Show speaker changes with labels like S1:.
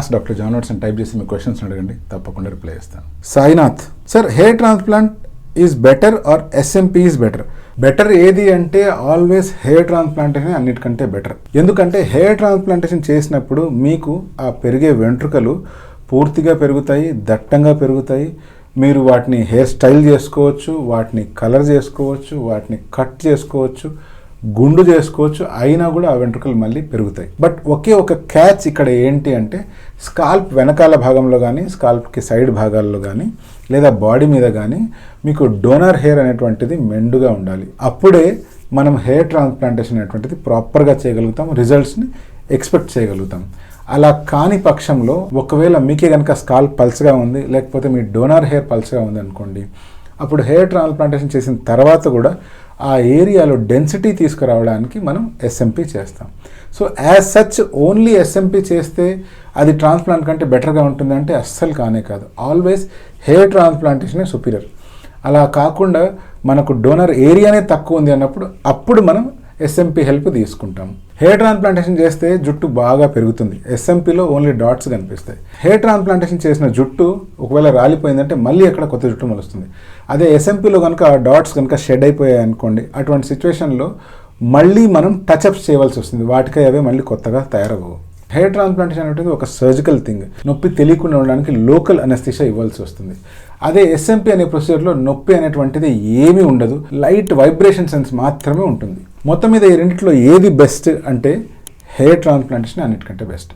S1: Ask doctor John watts అని type చేసి మీ questions అడగండి, తప్పకుండా రిప్లై ఇస్తాను. Sainath sir, hair transplant is better or SMP is better? Better ఏది అంటే ఆల్వేస్ హెయిర్ ట్రాన్స్ప్లాంటేషన్ అన్నిటికంటే బెటర్. ఎందుకంటే హెయిర్ ట్రాన్స్ప్లాంటేషన్ చేసినప్పుడు మీకు ఆ పెరిగే వెంట్రుకలు పూర్తిగా పెరుగుతాయి, దట్టంగా పెరుగుతాయి. మీరు వాటిని హెయిర్ స్టైల్ చేసుకోవచ్చు, వాటిని కలర్ చేసుకోవచ్చు, వాటిని కట్ చేసుకోవచ్చు, గుండు చేసుకోవచ్చు, అయినా కూడా ఆ వెంట్రుకలు మళ్ళీ పెరుగుతాయి. బట్ ఒకే ఒక క్యాచ్ ఇక్కడ ఏంటి అంటే స్కాల్ప్ వెనకాల భాగంలో కానీ, స్కాల్ప్కి సైడ్ భాగాల్లో కానీ, లేదా బాడీ మీద కానీ మీకు డోనర్ హెయిర్ అనేటువంటిది మెండుగా ఉండాలి. అప్పుడే మనం హెయిర్ ట్రాన్స్ప్లాంటేషన్ అనేటువంటిది ప్రాపర్గా చేయగలుగుతాం, రిజల్ట్స్ని ఎక్స్పెక్ట్ చేయగలుగుతాం. అలా కాని పక్షంలో ఒకవేళ మీకే కనుక స్కాల్ప్ పల్చగా ఉంది, లేకపోతే మీ డోనర్ హెయిర్ పల్చగా ఉంది అనుకోండి, అప్పుడు హెయిర్ ట్రాన్స్ప్లాంటేషన్ చేసిన తర్వాత కూడా ఆ ఏరియాలో డెన్సిటీ తీసుకురావడానికి మనం ఎస్ఎంపీ చేస్తాం. So as such only SMP చేస్తే అది ట్రాన్స్ప్లాంట్ కంటే బెటర్గా ఉంటుందంటే అస్సలు కానే కాదు. ఆల్వేస్ హెయిర్ ట్రాన్స్ప్లాంటేషనే సుపీరియర్. అలా కాకుండా మనకు డోనర్ ఏరియానే తక్కువ ఉంది అన్నప్పుడు అప్పుడు మనం ఎస్ఎంపీ హెల్ప్ తీసుకుంటాం. హెయిర్ ట్రాన్స్ప్లాంటేషన్ చేస్తే జుట్టు బాగా పెరుగుతుంది, ఎస్ఎంపీలో ఓన్లీ డాట్స్ కనిపిస్తాయి. హెయిర్ ట్రాన్స్ప్లాంటేషన్ చేసిన జుట్టు ఒకవేళ రాలిపోయిందంటే మళ్ళీ అక్కడ కొత్త జుట్టు మొలుస్తుంది. అదే ఎస్ఎంపీలో కనుక ఆ డాట్స్ కనుక షెడ్ అయిపోయాయి అనుకోండి, అటువంటి సిచ్యువేషన్లో మళ్ళీ మనం టచ్అప్స్ చేయవలసి వస్తుంది, వాటికై అవే మళ్ళీ కొత్తగా తయారవ్వవు. హెయిర్ ట్రాన్స్ప్లాంటేషన్ అనేది ఒక సర్జికల్ థింగ్, నొప్పి తెలియకుండా ఉండడానికి లోకల్ అనస్థీషియా ఇవ్వాల్సి వస్తుంది. అదే ఎస్ఎంపీ అనే ప్రొసీజర్లో నొప్పి అనేటువంటిది ఏమీ ఉండదు, లైట్ వైబ్రేషన్ సెన్స్ మాత్రమే ఉంటుంది. మొత్తం మీద ఈ రెండిట్లో ఏది బెస్ట్ అంటే హెయిర్ ట్రాన్స్ప్లాంటేషన్ అన్నిటికంటే బెస్ట్.